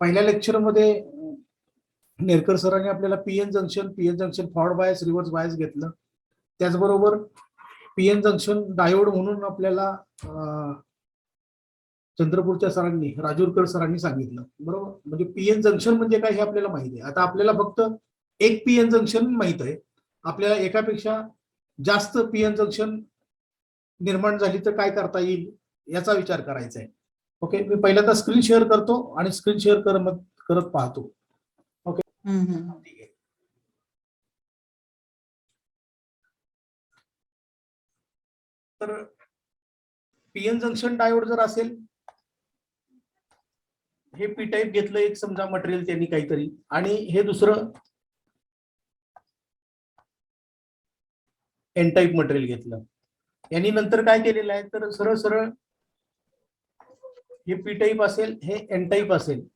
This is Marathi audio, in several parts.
पहिल्या लेक्चरमध्ये नेरकर सरांनी आपल्याला PN junction forward bias reverse bias घेतलं. त्याचबरोबर पीएन जंक्शन डायोड म्हणून आपल्याला चंद्रपूरच्या सरांनी राजूरकर सरांनी सांगितलं, बरोबर. म्हणजे पीएन जंक्शन म्हणजे काय हे आपल्याला माहिती आहे. आता आपल्याला फक्त एक पीएन जंक्शन माहित आहे, आपल्याला एकापेक्षा जास्त पीएन जंक्शन निर्माण झाली तर काय करता येईल याचा विचार करायचा आहे. ओके, मी पहिल्यांदा स्क्रीन शेअर करतो आणि स्क्रीन शेअर करत पाहतो. ओके, ठीक आहे. तर पीएन जंक्शन डायोड जर असेल, हे पी टाईप घेतलं एक समजा मटेरियल त्यांनी काहीतरी, आणि हे दुसरं एन टाईप मटेरियल घेतलं. यांनी नंतर काय केलेलं आहे तर सरळ सरळ हे पी टाईप असेल, हे एन टाईप असेल,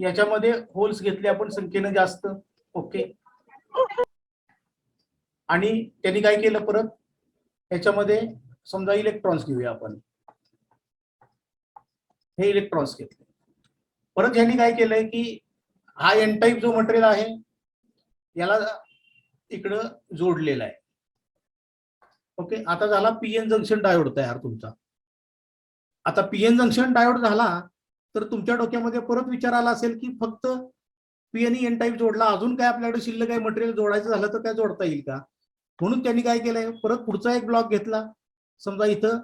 याच्यामध्ये होल्स घेतले आपण संख्येनं जास्त. ओके, आणि त्यांनी काय केलं परत याच्यामध्ये समजा इलेक्ट्रॉन्स घेऊया आपण, हे इलेक्ट्रॉन्स घेतले. परत यांनी काय केलंय की हा एन टाईप जो मटेरियल आहे याला इकडं जोडलेला आहे. ओके, आता झाला पीएन जंक्शन डायोड तयार तुमचा. आता पीएन जंक्शन डायोड झाला तर तुमच्या डोक्यामध्ये परत विचार आला असेल की फक्त पीएन एन टाईप जोडला, अजून काय आपल्याकडे शिल्लक काही मटेरियल जोडायचं झालं तर काय जोडता येईल का. म्हणून त्यांनी काय केलंय, परत पुढचा एक ब्लॉक घेतला. समजा इथं,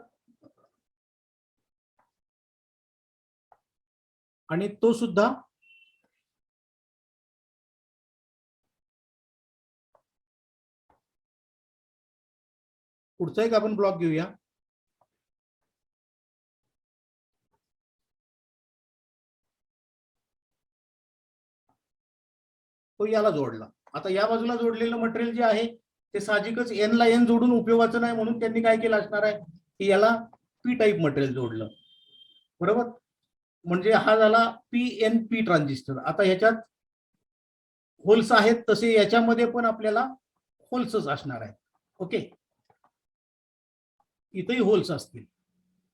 आणि तो सुद्धा पुढचा एक आपण ब्लॉक घेऊया. तो याला जोडला. आता या बाजूला जोडलेलं मटेरियल जे आहे ते साहजिकच एन ला एन जोडून उपयोगाचं नाही, म्हणून त्यांनी काय केलं असणार आहे की याला पी टाईप मटेरियल जोडलं, बरोबर. म्हणजे हा झाला पीएनपी ट्रान्झिस्टर. आता ह्याच्यात होल्स आहेत तसे याच्यामध्ये पण आपल्याला होल्सच असणार आहे. ओके, इथेही होल्स असतील,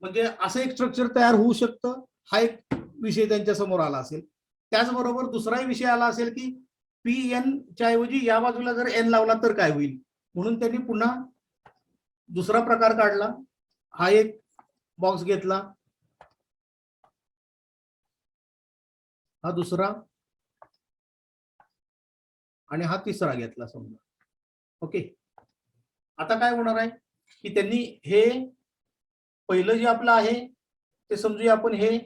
म्हणजे असं एक स्ट्रक्चर तयार होऊ शकतं. हा एक विषय त्यांच्या समोर आला असेल. त्याचबरोबर दुसराही विषय आला असेल की पीएन च्या ऐवजी या बाजूला जर एन लावला तर काय होईल, म्हणून त्यांनी पुन्हा दुसरा प्रकार काढला. हा एक बॉक्स घेतला, हा दुसरा, आणि हा तिसरा घेतला समजा. ओके, आता काय होणार आहे की त्यांनी हे पहिलं जे आपलं आहे ते समजूया आपण हे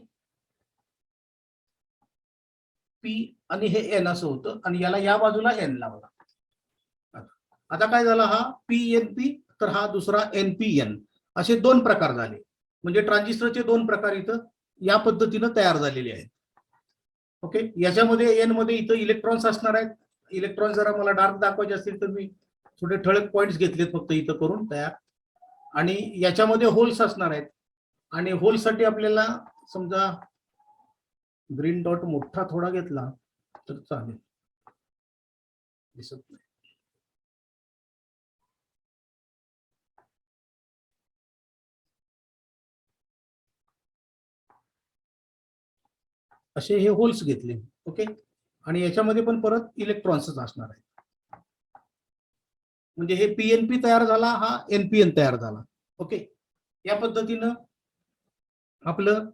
पी आणि हे एन असं होतं, आणि याला या बाजूला एन लावला. आता काय झालं, हा पीएनपी तर हा दुसरा एनपीएन, असे दोन प्रकार झाले. म्हणजे ट्रान्झिस्टरचे दोन प्रकार इथं या पद्धतीनं तयार झालेले आहेत. ओके, याच्यामध्ये एन मध्ये इथं इलेक्ट्रॉन्स असणार आहेत. इलेक्ट्रॉन जरा मला डार्क दाखवायचे असतील तर मी थोडे ठळक पॉइंट्स घेतलेत फक्त इथं करून तयार. आणि याच्यामध्ये होल्स असणार आहेत, आणि होल्ससाठी आपल्याला समजा ग्रीन डॉट मोठा थोडा घेतला तर चालेल, दिसत नाही. असे हे होल्स घेतले. ओके, आणि याच्यामध्ये पण परत इलेक्ट्रॉन्सच असणार आहे. म्हणजे हे पीएनपी तयार झाला, हा एनपीएन तयार झाला. ओके, या पद्धतीनं आपलं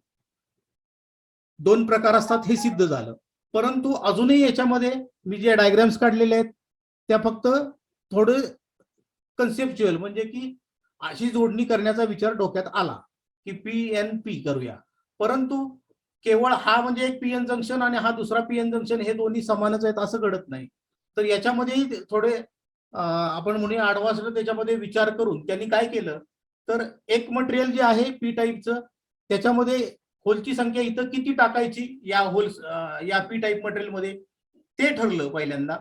दोन प्रकार असतात हे सिद्ध झालं. परंतु अजूनही याच्यामध्ये मी जे डायग्राम्स काढलेले आहेत त्या फक्त थोडं कन्सेप्च्युअल, म्हणजे की अशी जोडणी करण्याचा विचार डोक्यात आला की पीएनपी करूया. परंतु केवळ हा म्हणजे एक पीएन जंक्शन आणि हा दुसरा पीएन जंक्शन हे दोन्ही समानच आहेत असं घडत नाही. तर याच्यामध्येही थोडे आपण म्हणूया ऍडव्हान्स त्याच्यामध्ये विचार करून त्यांनी काय केलं तर एक मटेरियल जे आहे पी टाईपचं त्याच्यामध्ये होलची संख्या इथं किती टाकायची या होल्स या पी टाईप मटेरियल मध्ये ते ठरलं पहिल्यांदा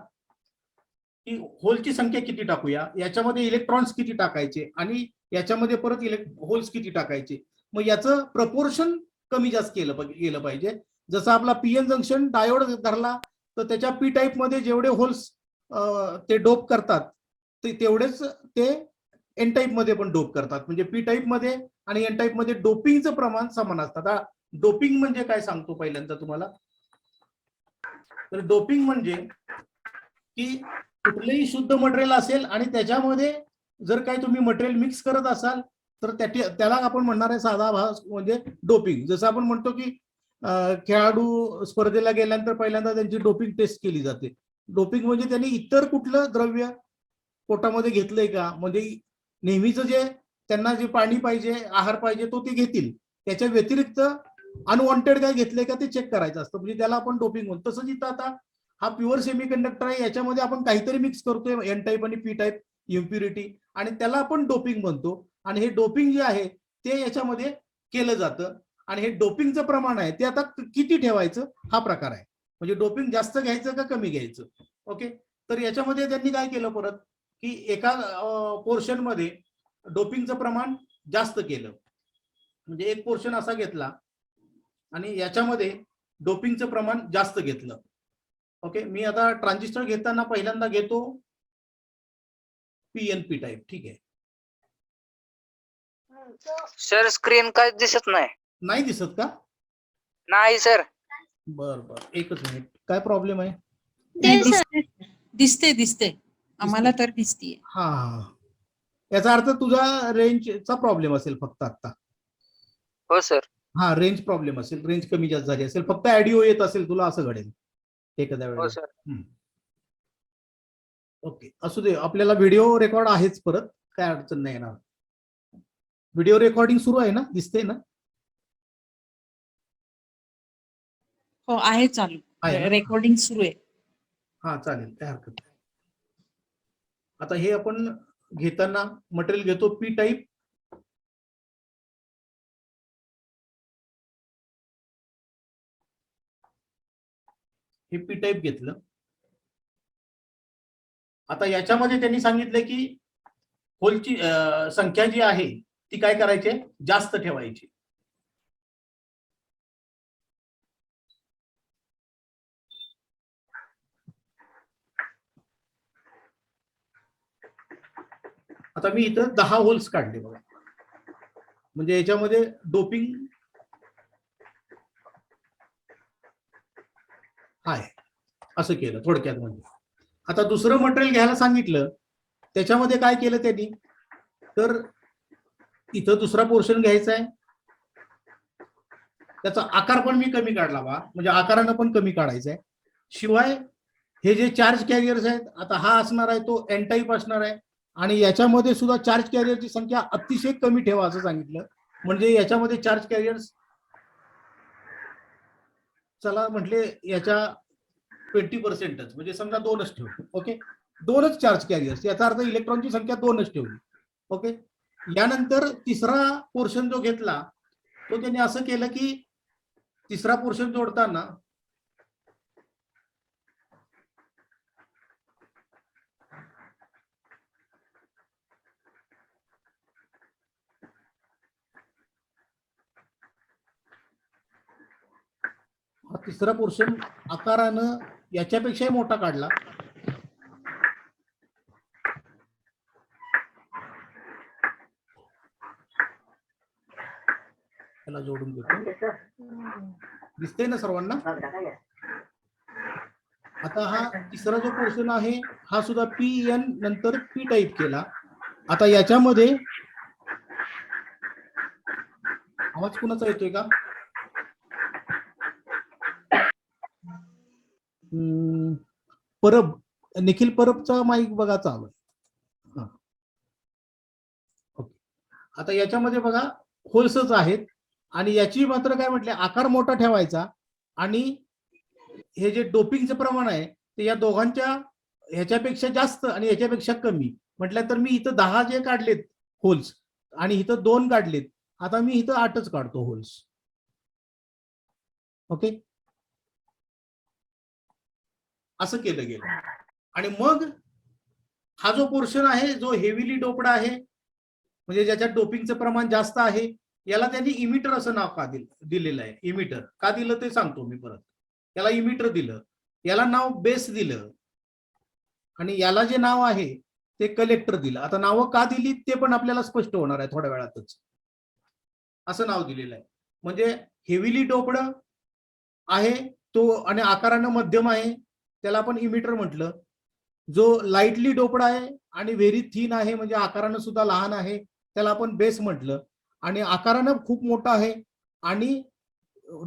की होलची संख्या किती टाकूया, याच्यामध्ये इलेक्ट्रॉन्स किती टाकायचे आणि याच्यामध्ये परत होल्स किती टाकायचे. मग याचं प्रपोर्शन कमी जास्त केलं पाहिजे. जसं आपला पीएन जंक्शन डायोड धरला तर त्याच्या पी टाईप मध्ये जेवढे होल्स ते डोप करतात तेवढेच ते एन टाईप मध्ये पण डोप करतात. म्हणजे पी टाईप मध्ये आणि एन टाईप मध्ये डोपिंगचं प्रमाण समान असतात. डोपिंग म्हणजे काय सांगतो पहिल्यांदा तुम्हाला. तर डोपिंग म्हणजे की कुठलेही शुद्ध मटेरियल असेल आणि त्याच्यामध्ये जर काही तुम्ही मटेरियल मिक्स करत असाल तर त्याला आपण म्हणणार आहे साधा भाग म्हणजे डोपिंग. जसं आपण म्हणतो की खेळाडू स्पर्धेला गेल्यानंतर पहिल्यांदा त्यांची डोपिंग टेस्ट केली जाते. डोपिंग म्हणजे त्यांनी इतर कुठलं द्रव्य पोटामध्ये घेतलंय का, म्हणजे नेहमीच जे त्यांना जे पाणी पाहिजे, आहार पाहिजे तो ते घेतील, त्याच्या व्यतिरिक्त अनवॉन्टेड काय घेतलंय का ते चेक करायचं असतं, म्हणजे त्याला आपण डोपिंग म्हणतो. तसंच इथं आता हा प्युअर सेमीकंडक्टर आहे, याच्यामध्ये आपण काहीतरी मिक्स करतोय एन टाईप आणि पी टाईप इम्प्युरिटी, आणि त्याला आपण डोपिंग म्हणतो. आणि हे डोपिंग जे आहे ते याच्यामध्ये केलं जातं. आणि हे डोपिंगचं प्रमाण आहे ते आता किती ठेवायचं हा प्रकार आहे, म्हणजे डोपिंग जास्त घ्यायचं का कमी घ्यायचं. ओके, तर याच्यामध्ये त्यांनी काय केलं परत की एका पोर्शन मध्ये डोपिंगचं प्रमाण जास्त केलं, म्हणजे एक पोर्शन असा घेतला आणि याच्यामध्ये डोपिंगचं प्रमाण जास्त घेतलं. ओके, मी आता ट्रान्झिस्टर घेताना पहिल्यांदा घेतो पीएनपी टाईप. ठीक आहे सर, स्क्रीन काय दिसत नाही. नाही दिसत का? नाही सर. बर बर, एकच मिनिट, काय प्रॉब्लेम आहे? दिसते दिसते आम्हाला तर दिसतीये. हा हा, याचा अर्थ तुझा रेंजचा प्रॉब्लेम असेल फक्त आता. हो सर. हा, रेंज प्रॉब्लेम असेल, रेंज कमी जास्त झाली असेल, फक्त ऑडिओ येत असेल तुला, असं घडेल एखाद्या हो वेळेला. सर. ओके, असू दे, आपल्याला व्हिडिओ रेकॉर्ड आहेच, परत काय अडचण नाही येणार. व्हिडिओ रेकॉर्डिंग सुरू आहे ना, दिसते ना? हो आहे चालू, आहे ना? रेकॉर्डिंग सुरू आहे. हा चालेल, काय हरकत नाही. आता हे आपण घेताना मटेरियल घेतो पी टाईप. हे पी टाईप घेतलं. आता याच्यामध्ये त्यांनी सांगितलं की होलची संख्या जी आहे ती काय करायची, जास्त ठेवायची. आता मी इथं 10 होल्स काढले बघा, म्हणजे याच्यामध्ये डोपिंग आहे, असं केलं थोडक्यात. म्हणजे आता दुसरं मटेरियल घ्यायला सांगितलं, त्याच्यामध्ये काय केलं त्यांनी, तर इथं दुसरा पोर्शन घ्यायचा आहे, त्याचा आकार पण मी कमी काढला बा, म्हणजे आकारानं पण कमी काढायचा आहे. शिवाय हे जे चार्ज कॅरियर्स आहेत, आता हा असणार आहे तो एन टाईप असणार आहे, आणि याच्यामध्ये सुद्धा चार्ज कॅरियरची संख्या अतिशय कमी ठेवा असं सांगितलं. म्हणजे याच्यामध्ये चार्ज कॅरियर्स चला म्हटले याच्या 20%च, म्हणजे समजा 2च ठेवू. ओके, 2च चार्ज कॅरियर्स, याचा अर्थ इलेक्ट्रॉनची संख्या 2च ठेवली. ओके, यानंतर तिसरा पोर्शन जो घेतला तो त्यांनी असं केलं की तिसरा पोर्शन जोडताना हा तिसरा पोर्शन आकारानं याच्यापेक्षाही मोठा काढला. त्याला जोडून घेतो, दिसतंय ना सर्वांना? आता हा तिसरा जो पोर्शन आहे हा सुद्धा पी एन नंतर पी टाईप केला. आता याच्यामध्ये आवाज कुणाचा येतोय का? परब, निखिल परबचा माईक बघा चालू आहे. ओके, आता याच्यामध्ये बघा होल्सच आहेत, आणि याची मात्र काय म्हटले, आकार मोठा ठेवायचा, आणि हे जे डोपिंगचं प्रमाण आहे ते या दोघांच्या ह्याच्यापेक्षा जास्त आणि ह्याच्यापेक्षा कमी म्हटलं. तर मी इथं 10 जे काढलेत होल्स आणि इथं 2 काढलेत, आता मी इथं 8च काढतो होल्स. ओके, असं केलं गेलं. आणि मग हा जो पोर्शन आहे जो हेवीली डोपडा आहे, म्हणजे ज्याच्यात डोपिंगचं प्रमाण जास्त आहे, याला त्यांनी इमिटर असं नाव का दिलेलं आहे. इमिटर का दिलं ते सांगतो मी परत. याला इमिटर दिलं, याला नाव बेस दिलं, आणि याला जे नाव आहे ते कलेक्टर दिलं. आता नावं का दिली ते पण आपल्याला स्पष्ट होणार आहे थोड्या वेळातच. असं नाव दिलेलं आहे, म्हणजे हेवीली डोपड आहे तो, आणि आकारानं मध्यम आहे, त्याला आपण इमिटर म्हटलं. जो लाईटली डोप्ड आहे आणि व्हेरी थिन आहे म्हणजे आकारानं सुद्धा लहान आहे त्याला आपण बेस म्हटलं. आणि आकारानं खूप मोठा आहे आणि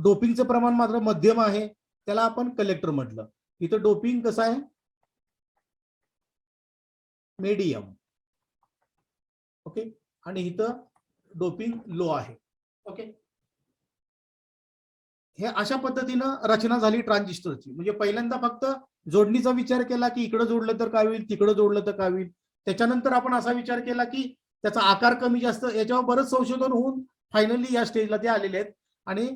डोपिंगचं प्रमाण मात्र मध्यम आहे त्याला आपण कलेक्टर म्हटलं. इथं डोपिंग कसं आहे, मीडियम. ओके. आणि इथं डोपिंग लो आहे. ओके. हे अशा पद्धतीनं रचना झाली ट्रान्झिस्टरची. म्हणजे पहिल्यांदा फक्त जोडणीचा विचार केला की इकडे जोडलं तर काय होईल, तिकडे जोडलं तर काय होईल. त्याच्यानंतर आपण असा विचार केला की त्याचा आकार कमी जास्त, याच्यावर बरंच संशोधन होऊन फायनली या स्टेजला ते आलेले आहेत. आणि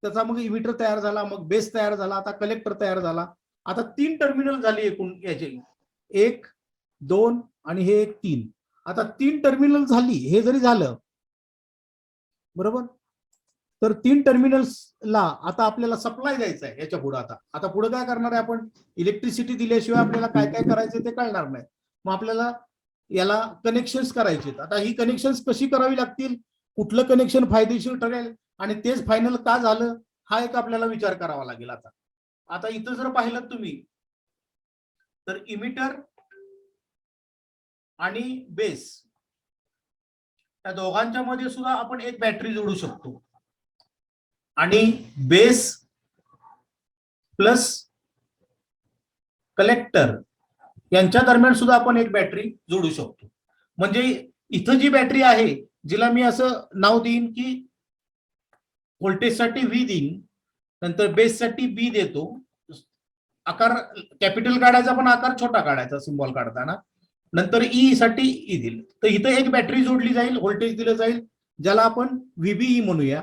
त्याचा मग इमिटर तयार झाला, मग बेस तयार झाला, आता कलेक्टर तयार झाला. आता 3 टर्मिनल झाली एकूण याचे, 1 2 आणि हे 3. आता 3 टर्मिनल झाली. हे जरी झालं बरोबर, तर 3 टर्मिनल्सला आता आपल्याला सप्लाय द्यायचा आहे. याच्या पुढे आता पुढे काय करणार आहे आपण, इलेक्ट्रिसिटी दिल्याशिवाय आपल्याला काय काय करायचं ते कळणार नाही. मग आपल्याला याला कनेक्शन्स करायचे. आता ही कनेक्शन्स कशी करावी लागतील, कुठलं कनेक्शन फायदेशीर ठरेल आणि तेच फायनल का झालं हा एक आपल्याला विचार करावा लागेल. आता इथं जर पाहिलं तुम्ही तर इमिटर आणि बेस या दोघांच्या मध्ये सुद्धा आपण एक बॅटरी जोडू शकतो. आणि बेस प्लस कलेक्टर यांच्या दरम्यान सुद्धा आपण एक बॅटरी जोडू शकतो. म्हणजे इथं जी बॅटरी आहे जिला मी असं नाव देईन की व्होल्टेजसाठी व्ही देईन, नंतर बेससाठी बी देतो. आकार कॅपिटल काढायचा पण आकार छोटा काढायचा सिम्बॉल काढताना. नंतर ई साठी ई दिलं तर इथं एक बॅटरी जोडली जाईल, व्होल्टेज दिलं जाईल ज्याला आपण व्हीबीई म्हणूया.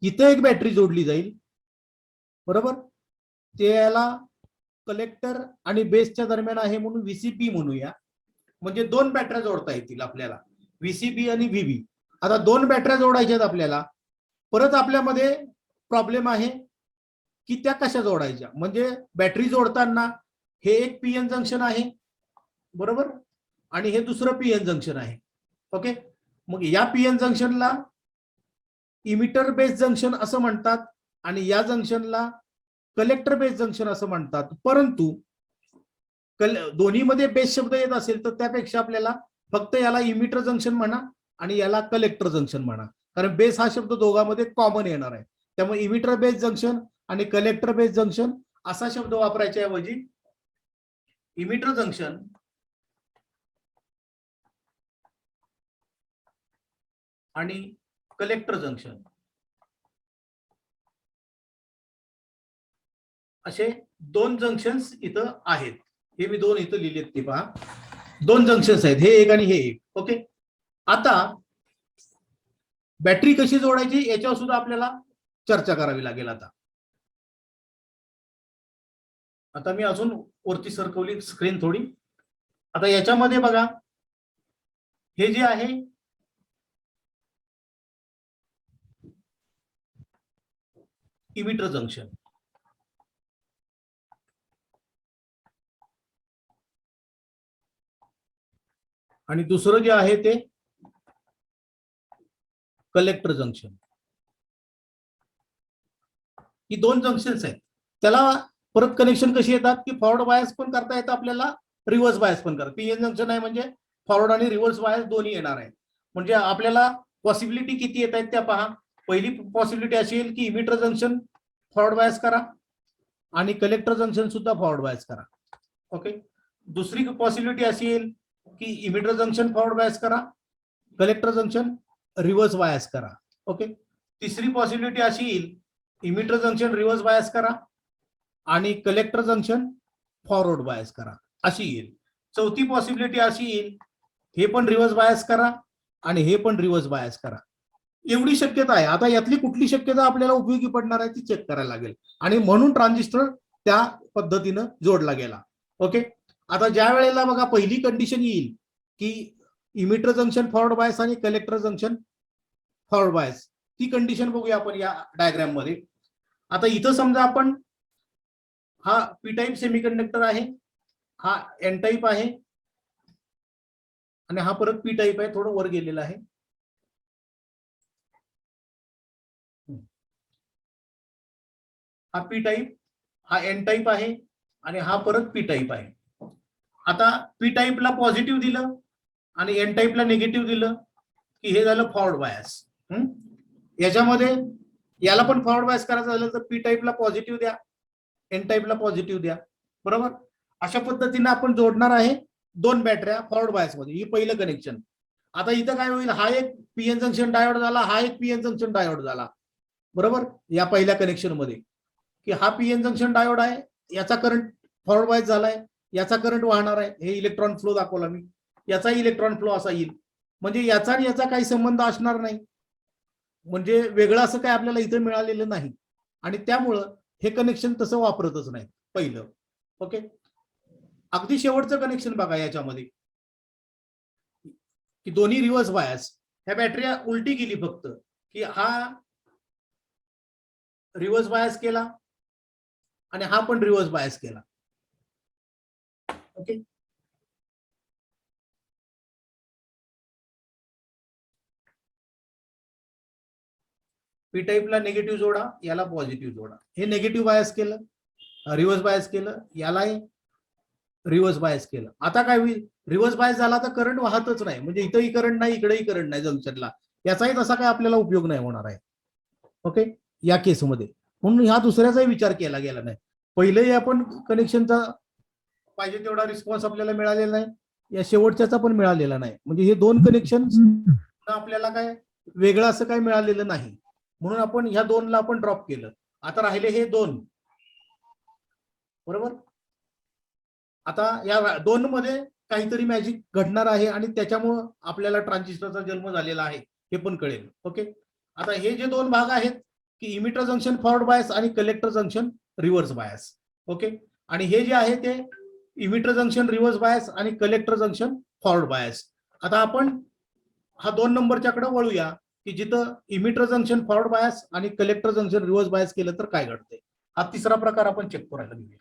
इथं एक बॅटरी जोडली जाईल बरोबर, ते याला कलेक्टर आणि बेसच्या दरम्यान आहे म्हणून व्हीसीबी म्हणूया. म्हणजे 2 बॅटऱ्या जोडता येतील आपल्याला, व्हीसीबी आणि व्हीबी. आता 2 बॅटऱ्या जोडायच्यात आपल्याला. परत आपल्यामध्ये प्रॉब्लेम आहे की त्या कशा जोडायच्या. म्हणजे बॅटरी जोडताना हे एक पीएन जंक्शन आहे बरोबर, आणि हे दुसरं पीएन जंक्शन आहे. ओके. मग या पीएन जंक्शनला इमिटर बेस जंक्शन असं म्हणतात आणि या जंक्शनला कलेक्टर बेस जंक्शन असं म्हणतात. परंतु दोन्हीमध्ये बेस शब्द येत असेल तर त्यापेक्षा आपल्याला फक्त याला इमिटर जंक्शन म्हणा आणि याला कलेक्टर जंक्शन म्हणा, कारण बेस हा शब्द दोघांमध्ये कॉमन येणार आहे. त्यामुळे इमिटर बेस जंक्शन आणि कलेक्टर बेस जंक्शन असा शब्द वापरायच्या ऐवजी इमिटर जंक्शन आणि कलेक्टर जंक्शन असे 2 जंक्शन्स इथं आहेत. हे मी 2 इथं लिहिलेत ते पहा, 2 जंक्शन्स आहेत, हे एक आणि हे एक. ओके. आता बॅटरी कशी जोडायची याच्यावर सुद्धा आपल्याला चर्चा करावी लागेल. आता मी अजून वरती सरकवली स्क्रीन थोडी. आता याच्यामध्ये बघा हे जे आहे इमिटर जंक्शन आणि दुसरं जे आहे ते कलेक्टर जंक्शन. ही 2 जंक्शन्स आहेत. त्याला परत कनेक्शन कशी येतात की फॉरवर्ड बायस पण करता येतं आपल्याला, रिव्हर्स बायस पण करता. पीएन जंक्शन आहे म्हणजे फॉरवर्ड आणि रिव्हर्स बायस दोन्ही येणार आहे. म्हणजे आपल्याला पॉसिबिलिटी किती येत आहेत त्या पहा. पहिली पॉसिबिलिटी अशी येईल की इमिटर जंक्शन फॉरवर्ड बायस करा आणि कलेक्टर जंक्शन सुद्धा फॉरवर्ड बायस करा. ओके. दुसरी पॉसिबिलिटी अशी येईल की इमिटर जंक्शन फॉरवर्ड बायस करा, कलेक्टर जंक्शन रिव्हर्स बायस करा. ओके. तिसरी पॉसिबिलिटी अशी येईल इमिटर जंक्शन रिव्हर्स बायस करा आणि कलेक्टर जंक्शन फॉरवर्ड बायस करा अशी येईल. चौथी पॉसिबिलिटी अशी येईल हे पण रिव्हर्स बायस करा आणि हे पण रिव्हर्स बायस करा. एवढी शक्यता आहे. आता यातली कुठली शक्यता आपल्याला उपयोगी पडणार आहे ती चेक करायला लागेल आणि म्हणून ट्रान्झिस्टर त्या पद्धतीनं जोडला गेला. ओके. आता ज्या वेळेला बघा पहिली कंडिशन येईल की इमिटर जंक्शन फॉरवर्ड बायस आणि कलेक्टर जंक्शन फॉरवर्ड बायस, ती कंडिशन बघूया आपण या डायग्राम मध्ये. आता इथं समजा आपण हा पी टाईप सेमीकंडक्टर आहे, हा एन टाईप आहे आणि हा परत पी टाईप आहे, थोडं वर गेलेला आहे. हा पी टाईप, हा एन टाईप आहे आणि हा परत पी टाईप आहे. आता पी टाईपला पॉझिटिव्ह दिलं आणि एन टाईपला निगेटिव्ह दिलं की हे झालं फॉरवर्ड बायस. याच्यामध्ये याला पण फॉरवर्ड बायस करायचं झालं तर पी टाईपला पॉझिटिव्ह द्या, एन टाईपला पॉझिटिव्ह द्या. बरोबर. अशा पद्धतीने आपण जोडणार आहे दोन बॅटऱ्या फॉरवर्ड बायस मध्ये. ही पहिलं कनेक्शन. आता इथं काय होईल, हा एक पीएन जंक्शन डायोड झाला, हा एक पीएन जंक्शन डायोड झाला. बरोबर. या पहिल्या कनेक्शन मध्ये की हा पीएन जंक्शन डायोड आहे, याचा करंट फॉरवर्ड बायस झालाय, याचा करंट वाहणार आहे. हे इलेक्ट्रॉन फ्लो दाखवला मी, याचा इलेक्ट्रॉन फ्लो असा येईल. म्हणजे याचा आणि याचा काही संबंध असणार नाही, म्हणजे वेगळं असं काय आपल्याला इथं मिळालेलं नाही. आणि त्यामुळं हे कनेक्शन तसं वापरतच नाही पहिलं. ओके. अगदी शेवटचं कनेक्शन बघा याच्यामध्ये की दोन्ही रिव्हर्स बायस. ह्या बॅटऱ्या उलटी गेली फक्त की हा रिव्हर्स बायस केला आणि हा पण रिव्हर्स बायस केला. ओके. पी टाईपला निगेटिव्ह जोडा, याला पॉझिटिव्ह जोडा. हे निगेटिव्ह बायस केलं, रिव्हर्स बायस केलं, यालाही रिव्हर्स बायस केलं. आता काय होईल, रिव्हर्स बायस झाला तर करंट वाहतच नाही, म्हणजे इथंही करंट नाही, इकडेही करंट नाही जंक्शनला. याचाही तसा काय आपल्याला उपयोग नाही होणार आहे. ओके. या केसमध्ये म्हणून ह्या दुसऱ्याचाही विचार केला गेला नाही. पहिलेही आपण कनेक्शनचा पाहिजे तेवढा रिस्पॉन्स आपल्याला मिळालेला नाही, या शेवटच्याचा पण मिळालेला नाही. म्हणजे हे दोन कनेक्शन आपल्याला काय वेगळं असं काय मिळालेलं नाही, म्हणून आपण ह्या दोनला आपण ड्रॉप केलं. आता राहिले हे दोन. बरोबर. आता या दोन मध्ये काहीतरी मॅजिक घडणार आहे आणि त्याच्यामुळं आपल्याला ट्रान्झिस्टरचा जन्म झालेला आहे हे पण कळेल. ओके. आता हे जे दोन भाग आहेत की इमिटर जंक्शन फॉरवर्ड बायस आणि collector junction reverse bias. Okay. आणि हे जे आहे ते इमिटर जंक्शन रिव्हर्स बायस आणि कलेक्टर जंक्शन फॉरवर्ड बायस. आता आपण हा 2 नंबरच्याकडे वळूया की जिथं इमिटर जंक्शन फॉरवर्ड बायस आणि कलेक्टर जंक्शन रिव्हर्स बायस केलं तर काय घडते. हा तिसरा प्रकार आपण चेक करायला घेऊया.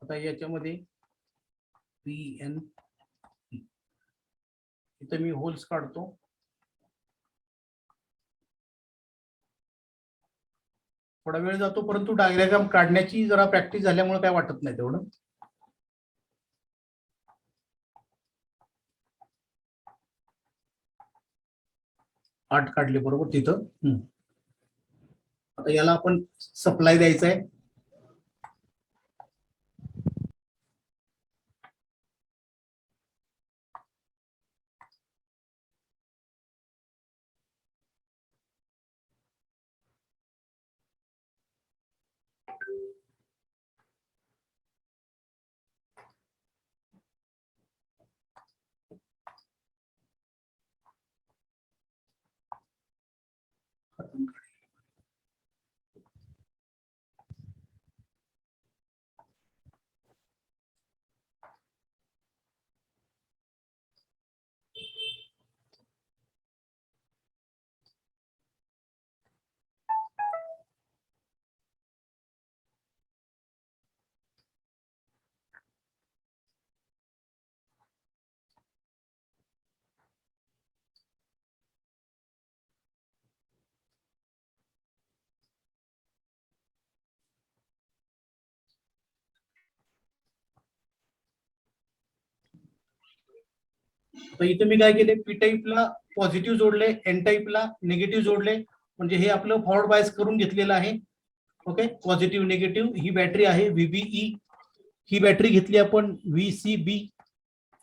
आता याच्यामध्ये पी एन, इथं मी होल्स काढतो. थोडा वेळ जातो, परंतु डायग्राम काढण्याची जरा प्रॅक्टिस झाल्यामुळे काय वाटत नाही तेवढं. आठ काढले बरोबर तिथं. आता याला आपण सप्लाय द्यायचा आहे. तर इथे मी काय केले, पी टाईपला पॉझिटिव्ह जोडले, एन टाईपला निगेटिव्ह जोडले, म्हणजे हे आपलं फॉरवर्ड बायस करून घेतलेलं आहे. ओके. Positive negative. ही बॅटरी आहे व्हीबीई, ही बॅटरी घेतली आपण व्हीसीबी.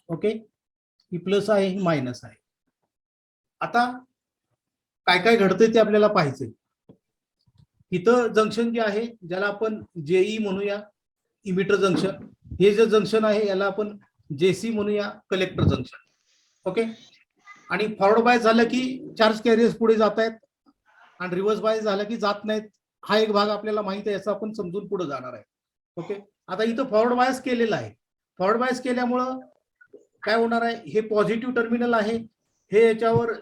ओके. ही प्लस आहे, ही मायनस आहे. आता काय काय घडतंय ते आपल्याला पाहायचंय. इथं जंक्शन जे आहे ज्याला आपण जेई म्हणूया, इमिटर जंक्शन. हे जे जंक्शन आहे याला आपण जेसी म्हणूया, कलेक्टर जंक्शन. ओके. आणि फॉरवर्ड बायस झालं की चार्ज कॅरियर्स पुढे जात आहेत आणि रिव्हर्स बायस झालं की जात नाहीत. हा एक भाग आपल्याला माहित आहे, याचा आपण समजून पुढे जाणार आहे. ओके. आता इथं फॉरवर्ड बायस केलेला आहे. फॉरवर्ड बायस केल्यामुळं काय होणार आहे, हे पॉझिटिव्ह टर्मिनल आहे, हे याच्यावर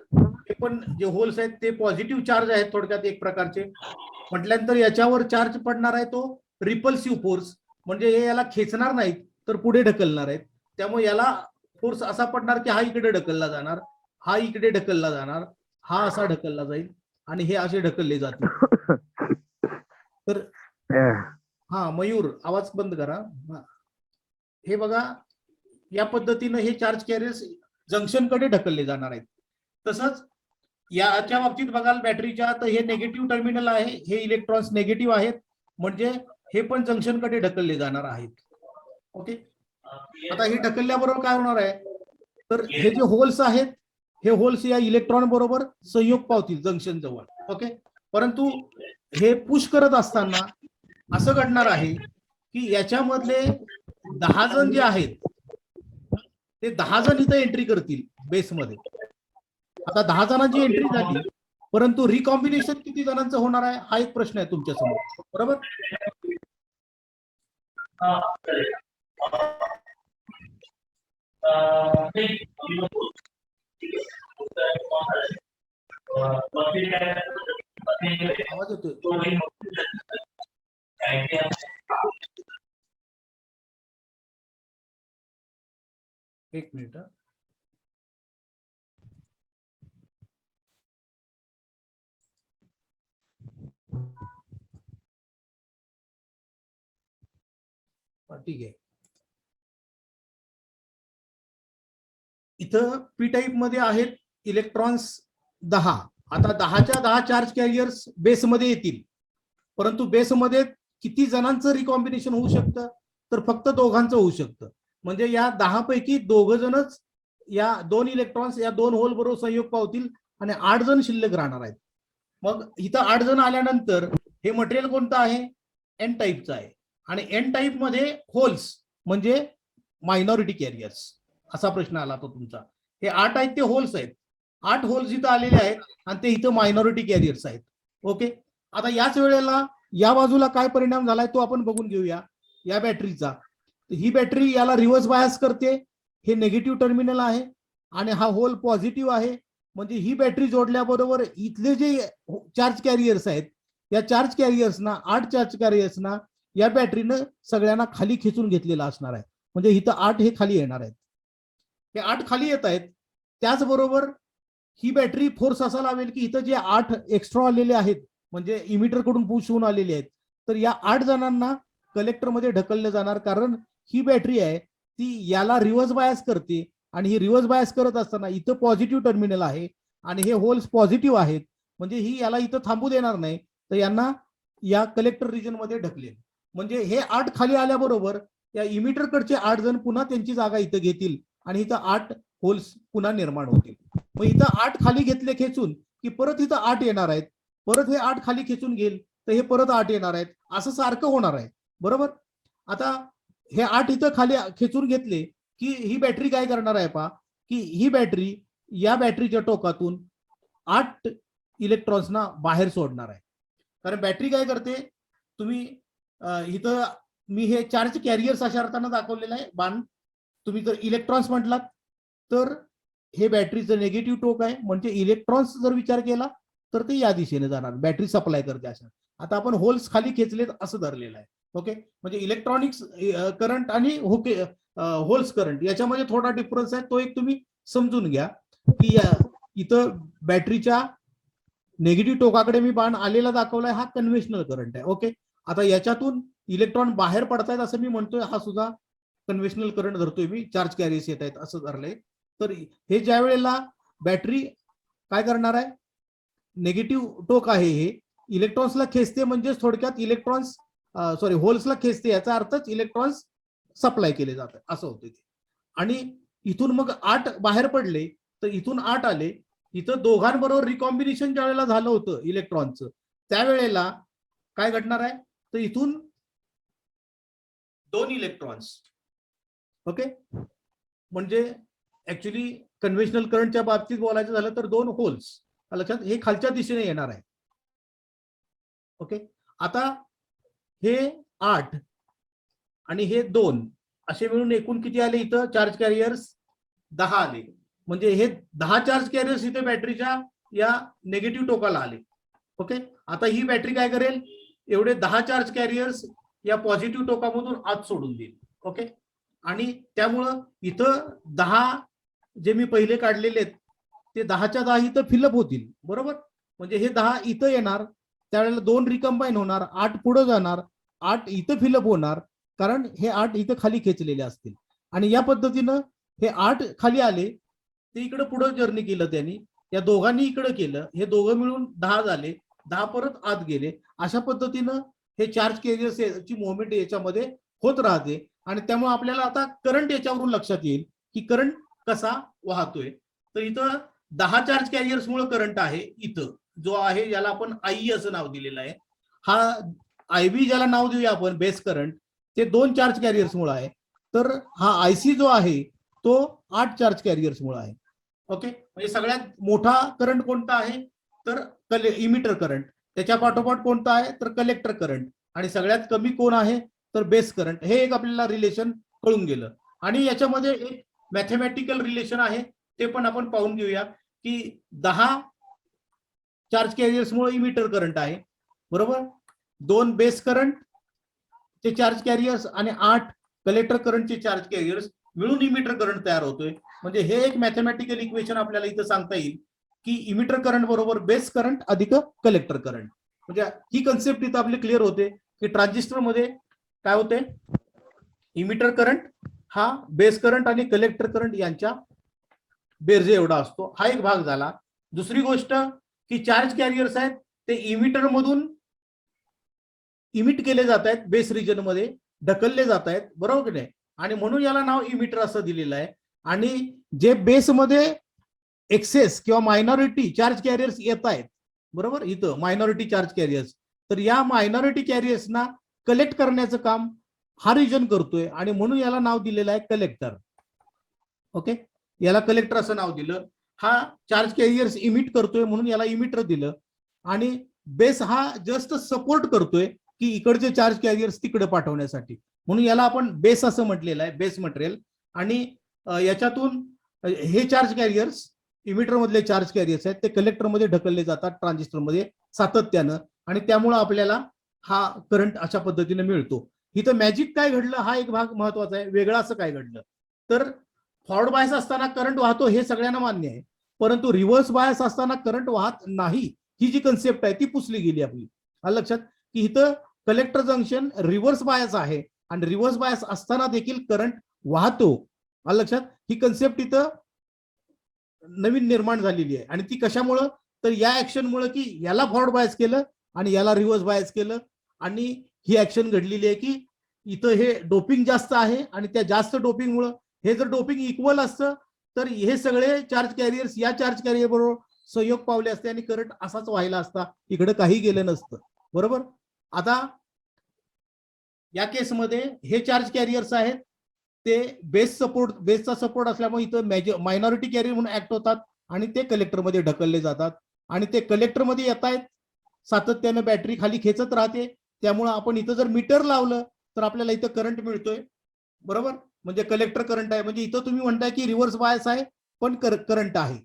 हे पण जे होल्स आहेत ते पॉझिटिव्ह चार्ज आहेत थोडक्यात एक प्रकारचे. म्हटल्यानंतर याच्यावर चार्ज पडणार आहे तो रिपल्सिव्ह फोर्स, म्हणजे हे याला खेचणार नाहीत तर पुढे ढकलणार आहेत. त्यामुळे याला फोर्स असा पडणार की हा इकडे ढकलला जाणार, हा इकडे ढकलला जाणार, हा असा ढकलला जाईल आणि हे असे ढकलले जातील. तर हा मयूर आवाज बंद करा. हे बघा या पद्धतीनं हे चार्ज कॅरियर्स जंक्शनकडे ढकलले जाणार आहेत. तसंच याच्या बाबतीत बघाल बॅटरीच्या, तर हे निगेटिव्ह टर्मिनल आहे, हे इलेक्ट्रॉन्स निगेटिव्ह आहेत, म्हणजे हे पण जंक्शनकडे ढकलले जाणार आहेत. ओके, आता हे ढकलल्याबरोबर काय होणार आहे, तर हे जे होल्स आहेत हे होल्स या इलेक्ट्रॉन बरोबर संयोग पावतील जंक्शन जवळ. ओके, परंतु हे पुश करत असताना असं घडणार आहे की याच्यामधले 10 जण जे आहेत ते 10 जण इथं एंट्री करतील बेसमध्ये. आता 10 जणांची एंट्री झाली, परंतु रिकॉम्बिनेशन किती जणांचं होणार आहे हा एक प्रश्न आहे तुमच्या समोर, बरोबर. आवाज येतोय? एक मिनिट. ठीक आहे, इथं पी टाईप मध्ये आहेत इलेक्ट्रॉन्स 10. आता 10च्या 10 चार्ज कॅरियर्स बेसमध्ये येतील, परंतु बेसमध्ये किती जणांचं रिकॉम्बिनेशन होऊ शकतं, तर फक्त दोघांचं होऊ शकतं. म्हणजे या 10 पैकी 2 जणच या 2 इलेक्ट्रॉन्स या 2 होल बरोबर संयोग पावतील आणि 8 जण शिल्लक राहणार आहेत. मग इथं 8 जण आल्यानंतर हे मटेरियल कोणतं आहे, एन टाईपचं आहे, आणि एन टाईप मध्ये होल्स म्हणजे मायनॉरिटी कॅरियर्स. असा प्रश्न आला तो तुमचा. हे 8 आहेत ते होल्स आहेत, 8 होल्स इथं आलेले आहेत आणि ते इथं मायनॉरिटी कॅरियर्स आहेत. ओके, आता याच वेळेला या बाजूला काय परिणाम झालाय तो आपण बघून घेऊया या बॅटरीचा. ही बॅटरी याला रिव्हर्स बायस करते, हे निगेटिव्ह टर्मिनल आहे आणि हा होल पॉझिटिव्ह आहे, म्हणजे ही बॅटरी जोडल्याबरोबर इथले जे चार्ज कॅरियर्स आहेत या चार्ज कॅरियर्सना 8 चार्ज कॅरियर्सना या बॅटरीनं सगळ्यांना खाली खेचून घेतलेला असणार आहे. म्हणजे इथं 8 हे खाली येणार आहेत, हे 8 खाली येत आहेत. त्याचबरोबर ही बॅटरी फोर्स असा लावेल की इथं जे 8 एक्स्ट्रा आलेले आहेत म्हणजे इमिटर कडून पुश होऊन आलेले आहेत, तर या 8 जणांना कलेक्टर मध्ये ढकलले जाणार, कारण ही बॅटरी आहे ती याला रिव्हर्स बायस करते आणि ही रिव्हर्स बायस करत असताना इथं पॉझिटिव्ह टर्मिनल आहे आणि हे होल्स पॉझिटिव्ह आहेत, म्हणजे ही याला इथं थांबू देणार नाही, तर यांना या कलेक्टर रिजन मध्ये ढकलेल. म्हणजे हे 8 खाली आल्याबरोबर या इमिटर कडचे 8 जण पुन्हा त्यांची जागा इथं घेतील आणि इथं 8 होल्स पुन्हा निर्माण होतील. मग इथं 8 खाली घेतले खेचून की परत इथं 8 येणार आहेत, परत हे 8 खाली खेचून घेईल तर हे परत 8 येणार आहेत, असं सारखं होणार आहे, बरोबर. आता हे 8 इथं खाली खेचून घेतले की ही बॅटरी काय करणार आहे पहा, की ही बॅटरी या बॅटरीच्या टोकातून 8 इलेक्ट्रॉन्सना बाहेर सोडणार आहे. कारण बॅटरी काय करते, तुम्ही इथं मी हे चार्ज कॅरियर्स अशा अर्थानं दाखवलेलं आहे बाण. तुम्ही जर इलेक्ट्रॉन्स म्हटलात तर हे बॅटरीचं निगेटिव्ह टोक आहे, म्हणजे इलेक्ट्रॉन्स जर विचार केला तर ते या दिशेने जाणार, बॅटरी सप्लाय करते अशा. आता आपण होल्स खाली खेचलेत असं धरलेलं आहे. ओके, म्हणजे इलेक्ट्रॉनिक्स करंट आणि होल्स करंट याच्यामध्ये थोडा डिफरन्स आहे, तो एक तुम्ही समजून घ्या की या इथं बॅटरीच्या निगेटिव्ह टोकाकडे मी बाण आलेला दाखवलाय, हा कन्व्हेन्शनल करंट आहे. ओके, आता याच्यातून इलेक्ट्रॉन बाहेर पडतायत असं मी म्हणतोय, हा सुद्धा कन्व्हेन्शनल करंट धरतोय मी, चार्ज कॅरियर्स येत आहेत असं धरलंय. तर हे ज्या वेळेला बॅटरी काय करणार आहे, निगेटिव्ह टोक आहे हे इलेक्ट्रॉन्सला खेचते, म्हणजेच थोडक्यात इलेक्ट्रॉन्स होल्सला खेचते, याचा अर्थच इलेक्ट्रॉन्स सप्लाय केले जातात असं होते ते. आणि इथून मग 8 बाहेर पडले तर इथून 8 आले, इथं दोघांबरोबर रिकॉम्बिनेशन ज्या वेळेला झालं होतं इलेक्ट्रॉनचं त्यावेळेला काय घडणार आहे, तर इथून 2 इलेक्ट्रॉन्स. ओके, म्हणजे ऍक्च्युली कन्व्हेन्शनल करंटच्या बाबतीत बोलायचं झालं तर 2 होल्स लक्षात, हे खालच्या दिशेने येणार आहे. ओके, आता हे 8 आणि हे 2 असे मिळून एकूण किती आले इथं चार्ज कॅरियर्स, 10 आले, म्हणजे हे 10 चार्ज कॅरियर्स इथे बॅटरीच्या या निगेटिव्ह टोकाला आले. ओके, आता ही बॅटरी काय करेल, एवढे 10 चार्ज कॅरियर्स या पॉझिटिव्ह टोकामधून आत सोडून देईल. ओके, आणि त्यामुळं इथं 10 जे मी पहिले काढलेले आहेत ते 10च्या 10 इथं फिलअप होतील. बरोबर, म्हणजे हे 10 इथं येणार, त्यावेळेला 2 रिकंबाईन होणार, 8 पुढे जाणार, 8 इथं फिलअप होणार, कारण हे 8 इथं खाली खेचलेले असतील. आणि या पद्धतीनं हे 8 खाली आले, ते इकडे पुढे जर्नी केलं त्यांनी, या दोघांनी इकडे केलं, हे दोघं मिळून 10 झाले, 10 परत आत गेले. अशा पद्धतीनं हे चार्ज कॅरियर्सची मुवमेंट याच्यामध्ये होत राहते. आणि त्यामुळे आपल्याला आता करंट याच्यावरून लक्षात येईल की करंट कसा वाहतोय. तर इथं 10 चार्ज कॅरियर्स मुळे करंट आहे, इथं जो आहे याला आपण आई असं नाव दिलेलं आहे. हा आयबी ज्याला नाव देऊया आपण बेस करंट, ते 2 चार्ज कॅरियर्स मुळे आहे. तर हा आयसी जो आहे तो 8 चार्ज कॅरियर्स मुळे आहे. ओके, म्हणजे सगळ्यात मोठा करंट कोणता आहे तर इमिटर करंट, त्याच्या पाठोपाठ कोणता आहे तर कलेक्टर करंट, आणि सगळ्यात कमी कोण आहे तर बेस करंट. हे एक आपल्याला रिलेशन कळून गेलं. आणि याच्यामध्ये एक मॅथमॅटिकल रिलेशन आहे, ते पण आपण पाहून घेऊया की 10 चार्ज कॅरियर्स मुळे इमिटर करंट आहे, बरोबर, 2 बेस करंट चे चार्ज कॅरियर्स आणि 8 कलेक्टर करंटचे चार्ज कॅरियर्स मिळून इमिटर करंट तयार होतोय. म्हणजे हे एक मॅथमॅटिकल इक्वेशन आपल्याला इथं सांगता येईल की इमिटर करंट बरोबर बेस करंट अधिक कलेक्टर करंट. म्हणजे ही कन्सेप्ट इथं आपली क्लिअर होते की ट्रान्झिस्टर मध्ये काय होते, इमिटर करंट हा बेस करंट आणि कलेक्टर करंट यांच्या बेरजे एवढा असतो. हा एक भाग झाला. दुसरी गोष्ट की चार्ज कॅरियर्स आहेत ते इमिटर मधून इमिट केले जात आहेत, बेस रिजन मध्ये ढकलले जात आहेत, बरोबर की नाही, आणि म्हणून याला नाव इमिटर असं दिलेलं आहे. आणि जे बेसमध्ये एक्सेस किंवा मायनॉरिटी चार्ज कॅरियर्स येत आहेत, बरोबर, इथं मायनॉरिटी चार्ज कॅरियर्स, तर या मायनॉरिटी कॅरियर्सना कलेक्ट करण्याचं काम हा रिजन करतोय, आणि म्हणून याला नाव दिलेलं आहे कलेक्टर. ओके, याला कलेक्टर असं नाव दिलं. हा चार्ज कॅरियर्स इमिट करतोय म्हणून याला इमिटर दिलं. आणि बेस हा जस्ट सपोर्ट करतोय की इकडचे चार्ज कॅरियर्स तिकडे पाठवण्यासाठी, म्हणून याला आपण बेस असं म्हटलेलं आहे, बेस मटेरियल. आणि याच्यातून हे चार्ज कॅरियर्स, इमिटर मधले चार्ज कॅरियर्स आहेत ते कलेक्टर मध्ये ढकलले जातात ट्रान्झिस्टर मध्ये सातत्यानं, आणि त्यामुळे आपल्याला हा करंट अशा पद्धतीने मिळतो. इथं मॅजिक काय घडलं हा एक भाग महत्वाचा आहे. वेगळं असं काय घडलं तर फॉरवर्ड बायस असताना करंट वाहतो हे सगळ्यांना मान्य आहे, परंतु रिव्हर्स बायस असताना करंट वाहत नाही, ही जी कन्सेप्ट आहे ती पुसली गेली आपली. लक्षात की इथं कलेक्टर जंक्शन रिव्हर्स बायस आहे आणि रिव्हर्स बायस असताना देखील करंट वाहतो. लक्षात, ही कन्सेप्ट इथं नवीन निर्माण झालेली आहे. आणि ती कशामुळं तर या ऍक्शनमुळे की याला फॉरवर्ड बायस केलं आणि याला रिव्हर्स बायस केलं, आणि ही ऍक्शन घडलेली आहे की इथं हे डोपिंग जास्त आहे, आणि त्या जास्त डोपिंगमुळे हे जर डोपिंग इक्वल असतं तर हे सगळे चार्ज कॅरियर्स या चार्ज कॅरियर बरोबर सहयोग पावले असते आणि करंट असाच व्हायला असता, इकडे काही गेलं नसतं, बरोबर. आता या केसमध्ये हे चार्ज कॅरियर्स आहेत ते बेसचा सपोर्ट असल्यामुळे इथं मायनॉरिटी कॅरियर म्हणून ऍक्ट होतात आणि ते कलेक्टरमध्ये ढकलले जातात, आणि ते कलेक्टरमध्ये येत आहेत, सातत्यानं बॅटरी खाली खेचत राहते. त्यामुळे आपण इथं जर मीटर लावलं तर आपल्याला इथं करंट मिळतोय, बरोबर, म्हणजे कलेक्टर करंट आहे. म्हणजे इथं तुम्ही म्हणताय की रिव्हर्स बायस आहे पण करंट आहे,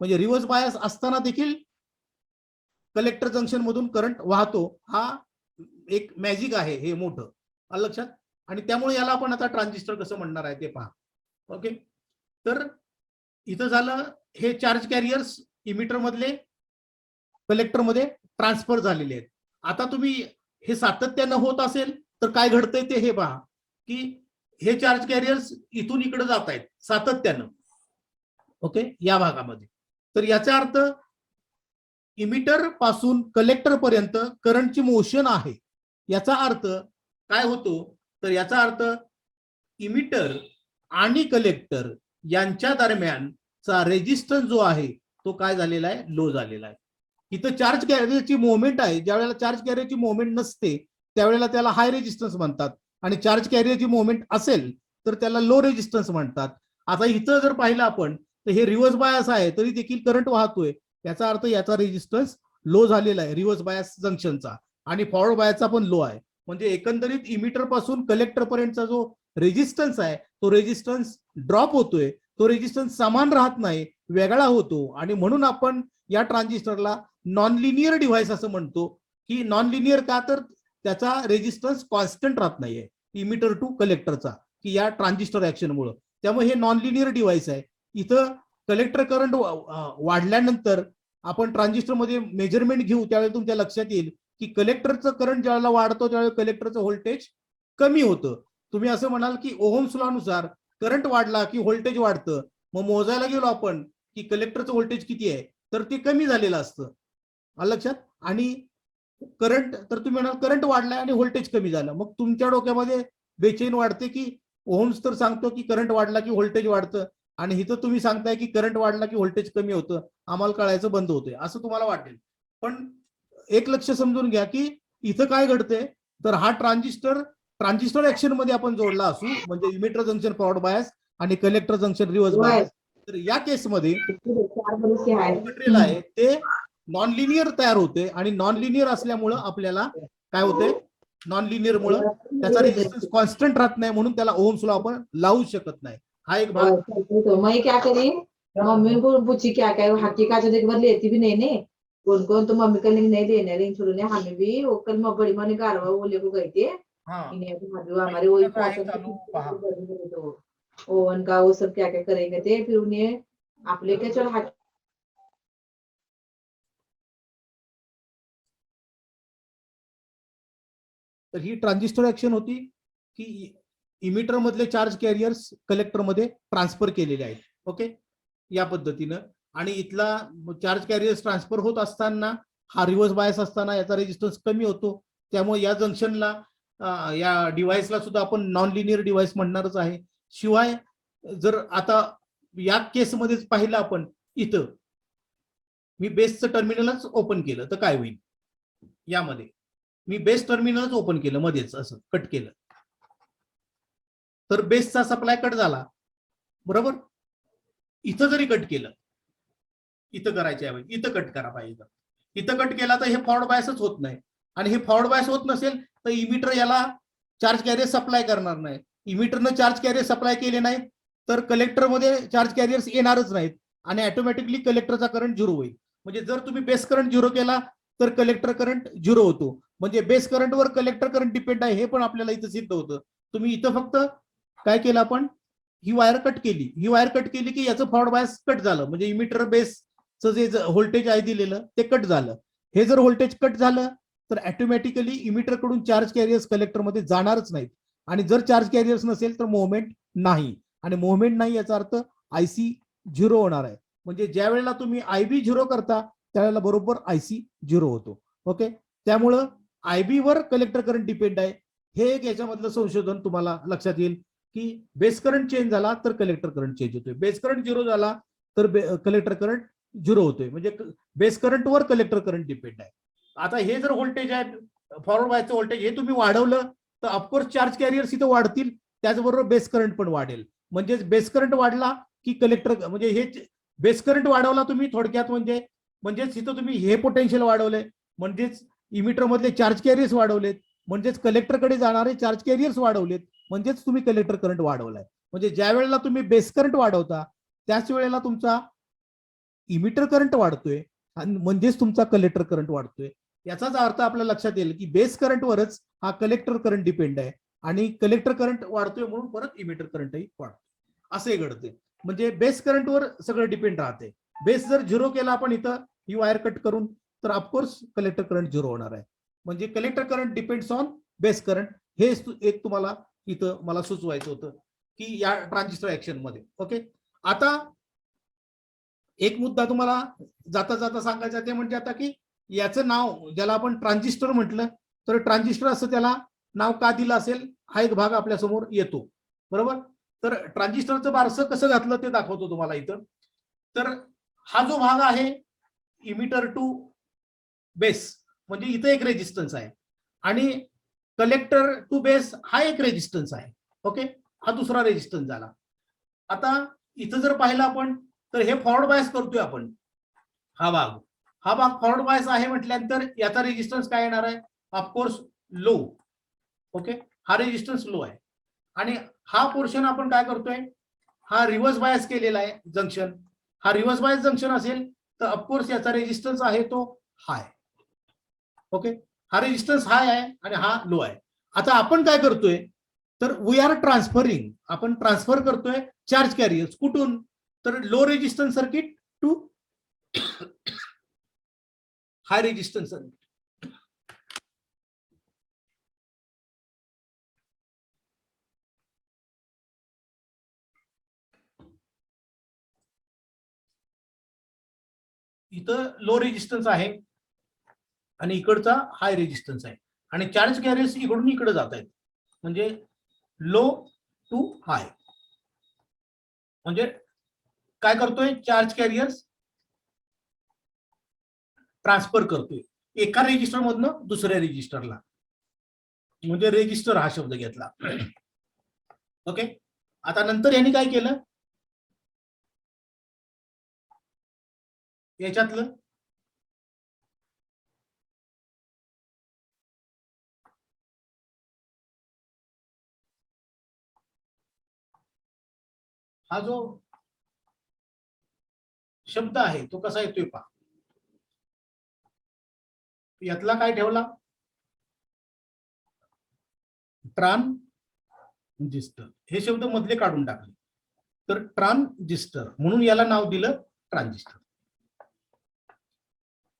म्हणजे रिव्हर्स बायस असताना देखील कलेक्टर जंक्शन मधून करंट वाहतो. हा एक मॅजिक आहे हे मोठं, लक्षात. आणि त्यामुळे याला आपण आता ट्रान्झिस्टर कसं म्हणणार आहे ते पहा. ओके, तर इथं झालं हे चार्ज कॅरियर्स इमिटर मधले कलेक्टर मध्ये ट्रान्सफर झालेले आहेत. आता तुम्ही हे सातत्यानं होत असेल तर काय घडतंय ते हे पहा की हे चार्ज कॅरियर्स इथून इकडे जात आहेत सातत्यानं, ओके, या भागामध्ये. तर याचा अर्थ इमिटर पासून कलेक्टर पर्यंत करंटची मोशन आहे. याचा अर्थ काय होतो तर याचा अर्थ इमिटर आणि कलेक्टर यांच्या दरम्यानचा रेजिस्टन्स जो आहे तो काय झालेला आहे, लो झालेला आहे. इथं चार्ज कॅरियरची मुवमेंट आहे, ज्यावेळेला चार्ज कॅरियरची मुवमेंट नसते त्यावेळेला त्याला हाय रेजिस्टन्स म्हणतात, आणि चार्ज कॅरियरची मुवमेंट असेल तर त्याला लो रेजिस्टन्स म्हणतात. आता इथं जर पाहिलं आपण तर हे रिव्हर्स बायस आहे तरी देखील करंट वाहतोय, याचा अर्थ याचा रेजिस्टन्स लो झालेला आहे रिव्हर्स बायस जंक्शनचा, आणि फॉरवर्ड बायसचा पण लो आहे. म्हणजे एकंदरीत इमिटर पासून कलेक्टर पर्यंतचा जो रेजिस्टन्स आहे तो रेजिस्टन्स ड्रॉप होतोय, तो रेजिस्टन्स समान राहत नाही, वेगळा होतो. आणि म्हणून आपण या ट्रान्झिस्टरला नॉन लिनियर डिव्हाइस असं म्हणतो. की नॉन लिनियर का, तर त्याचा रेजिस्टन्स कॉन्स्टंट राहत नाहीये इमिटर टू कलेक्टरचा, की या ट्रान्झिस्टर ऍक्शनमुळे. त्यामुळे हे नॉन लिनियर डिव्हाइस आहे. इथं कलेक्टर करंट वाढल्यानंतर आपण ट्रान्झिस्टरमध्ये मेजरमेंट घेऊ त्यावेळी तुमच्या लक्षात येईल की कलेक्टरचं करंट ज्यावेळेला वाढतो त्यावेळेला कलेक्टरचं व्होल्टेज कमी होतं. तुम्ही असं म्हणाल की ओहम्स लॉ नुसार करंट वाढला की व्होल्टेज वाढतं. मग मोजायला गेलो आपण की कलेक्टरचं व्होल्टेज किती आहे, तर ते कमी झालेलं असतं. आलं लक्षात. आणि करंट, तर तुम्ही म्हणाल करंट वाढलाय आणि व्होल्टेज कमी झालं, मग तुमच्या डोक्यामध्ये बेचैन वाढते की ओहम्स तर सांगतो की करंट वाढला की व्होल्टेज वाढतं, आणि इथं तुम्ही सांगताय की करंट वाढला की व्होल्टेज कमी होतं, आम्हाला कळायचं बंद होतंय असं तुम्हाला वाटेल. पण एक लक्ष समजून घ्या की इथं काय घडतंय, तर हा ट्रान्झिस्टर ऍक्शन मध्ये आपण जोडला असू, म्हणजे इमिटर जंक्शन फॉरवर्ड बायस आणि कलेक्टर जंक्शन रिव्हर्स बायस, तर या केसमध्ये मटेरियल आहे ते नॉन लिनियर तयार होते. आणि नॉन लिनियर असल्यामुळं आपल्याला काय होते, नॉन लिनियर मुळे त्याचा रेजिस्टन्स कॉन्स्टंट राहत नाही, म्हणून त्याला ओहम्स लॉ आपण लावू शकत नाही. हा एक भाग. तो मैं क्या करी, मम्मी को पूछी क्या क्या हकीकत तो एक बार लेती भी नहीं ने कौन तो मम्मी का लिंक नहीं देने रिंग छोड़ने हमें भी वो कल मैं बड़ी माँ ने गारवा वो लेको गई थी हमारे वही तो ओवन का वो सब क्या क्या करेंगे थे, फिर उन्हें आप लेके चलो हाथ. तर ही ट्रान्झिस्टर ऍक्शन होती की इमिटर मधले चार्ज कॅरियर्स कलेक्टर मध्ये ट्रान्सफर केलेले आहेत. ओके, या पद्धतीनं. आणि इथला चार्ज कॅरियर्स ट्रान्सफर होत असताना हा रिव्हर्स बायस असताना याचा रेजिस्टन्स कमी होतो. त्यामुळे या जंक्शनला या डिव्हाइसला सुद्धा आपण नॉन लिनियर डिव्हाइस म्हणणारच आहे. शिवाय जर आता या केसमध्येच पाहिलं आपण, इथं मी बेसचं टर्मिनलच ओपन केलं तर काय होईल, यामध्ये मी बेस टर्मिनलच ओपन केलं मध्येच असं कट केलं तर बेसचा सप्लाय कट झाला, बरोबर. इथं जरी कट केलं, इथं करायच्या ऐवजी इथं कट करा पाहिजे. इथं कट केला तर हे फॉरवर्ड बायसच होत नाही, आणि हे फॉरवर्ड बायस होत नसेल तर इमिटर याला चार्ज कॅरियर सप्लाय करणार नाही. इमिटरनं चार्ज कॅरियर सप्लाय केले नाहीत तर कलेक्टरमध्ये चार्ज कॅरियर्स येणारच नाहीत, आणि ऑटोमॅटिकली कलेक्टरचा करंट झिरो होईल. म्हणजे जर तुम्ही बेस करंट झिरो केला तर कलेक्टर करंट झिरो होतो. म्हणजे बेस करंटवर कलेक्टर करंट डिपेंड आहे हे पण आपल्याला इथं सिद्ध होतं. तुम्ही इथं फक्त काय केलं, आपण ही वायर कट केली, ही वायर कट केली की याचं फॉरवर्ड बायस कट झालं, म्हणजे इमिटर बेसचं जे व्होल्टेज आहे दिलेलं ते कट झालं. हे जर व्होल्टेज कट झालं तर ऑटोमॅटिकली इमिटर कडून चार्ज कॅरियर्स कलेक्टरमध्ये जाणारच नाहीत, आणि जर चार्ज कॅरियर्स नसेल तर मुव्हमेंट नाही, आणि मुव्हमेंट नाही याचा अर्थ आयसी झिरो होणार आहे. म्हणजे ज्या वेळेला तुम्ही आयबी झिरो करता त्यावेळेला बरोबर आयसी झिरो होतो. ओके, त्यामुळं आयबी वर कलेक्टर करंट डिपेंड आहे. हे एक याच्यामधलं संशोधन तुम्हाला लक्षात येईल की बेस करंट चेंज झाला तर कलेक्टर करंट चेंज होतोय, बेस करंट झिरो झाला तर कलेक्टर करंट झिरो होतोय. म्हणजे बेस करंट वर कलेक्टर करंट डिपेंड आहे. आता हे जर व्होल्टेज आहे फॉरवर्ड बायसचं व्होल्टेज हे तुम्ही वाढवलं तर ऑफकोर्स चार्ज कॅरियर्स इथं वाढतील, त्याचबरोबर बेस करंट पण वाढेल. म्हणजे बेस करंट वाढला की कलेक्टर, म्हणजे हे बेस करंट वाढवला तुम्ही थोडक्यात, म्हणजेच इथं तुम्ही हे पोटेन्शियल वाढवलंय, म्हणजेच इमिटर मधले चार्ज कॅरियर्स वाढवलेत, म्हणजेच कलेक्टरकडे जाणारे चार्ज कॅरियर्स वाढवलेत, म्हणजेच तुम्ही कलेक्टर करंट वाढवलाय. म्हणजे ज्या वेळेला तुम्ही बेस करंट वाढवता त्याच वेळेला तुमचा इमिटर करंट वाढतोय, आणि म्हणजेच तुमचा कलेक्टर करंट वाढतोय. याचाच अर्थ आपल्या लक्षात येईल की बेस करंटवरच हा कलेक्टर करंट डिपेंड आहे, आणि कलेक्टर करंट वाढतोय म्हणून परत इमिटर करंटही वाढतोय, असे घडते. म्हणजे बेस करंटवर सगळं डिपेंड राहते. बेस जर झिरो केला आपण इथं ही वायर कट करून तर ऑफकोर्स कलेक्टर करंट झिरो होणार आहे. म्हणजे collector current depends on base current. हे एक तुम्हाला इथं मला सुचवायचं होतं की या ट्रान्झिस्टर ऍक्शन मध्ये. ओके, आता एक मुद्दा तुम्हाला जाता जाता सांगायचा ते म्हणजे आता की याचं नाव ज्याला आपण ट्रान्झिस्टर म्हटलं तर ट्रान्झिस्टर असं त्याला नाव का दिलं असेल हा एक भाग आपल्या समोर येतो, बरोबर. तर ट्रान्झिस्टरचं बारसं कसं घातलं ते दाखवतो तुम्हाला इथं. तर हा जो भाग आहे इमिटर टू बेस, म्हणजे इथं एक रेजिस्टन्स आहे, आणि कलेक्टर टू बेस हा एक रेजिस्टन्स आहे. ओके, हा दुसरा रेजिस्टन्स झाला. आता इथं जर पाहिलं आपण तर हे फॉरवर्ड बायस करतोय आपण, हा भाग फॉरवर्ड बायस आहे म्हटल्यानंतर याचा रेजिस्टन्स काय येणार आहे, ऑफकोर्स लो. ओके, हा रेजिस्टन्स लो आहे, आणि हा पोर्शन आपण काय करतोय हा रिव्हर्स बायस केलेला आहे जंक्शन. हा रिव्हर्स बायस जंक्शन असेल तर ऑफकोर्स याचा रेजिस्टन्स आहे तो हाय. ओके, हा रेजिस्टन्स हाय आहे आणि हा लो आहे. आता आपण काय करतोय तर वी आर ट्रान्सफरिंग, आपण ट्रान्सफर करतोय चार्ज कॅरियर्स कुठून, तर low resistance circuit to high resistance circuit. इथं लो रेजिस्टन्स आहे आणि इकडचा हाय रेजिस्टन्स आहे आणि चार्ज कॅरियर्स इकडून इकडे जात आहेत, म्हणजे लो टू हाय. म्हणजे काय करतोय, चार्ज कॅरियर्स ट्रान्सफर करतोय एका रेजिस्टर मधनं दुसऱ्या रेजिस्टरला, म्हणजे रेजिस्टर हा शब्द घेतला. ओके, आता नंतर यांनी काय केलं, याच्यातलं हा जो शब्द आहे तो कसा येतोय पहा. यातला काय ठेवला, ट्रान्झिस्टर, हे शब्द मधले काढून टाकले, तर ट्रान्झिस्टर म्हणून याला नाव दिलं ट्रान्झिस्टर.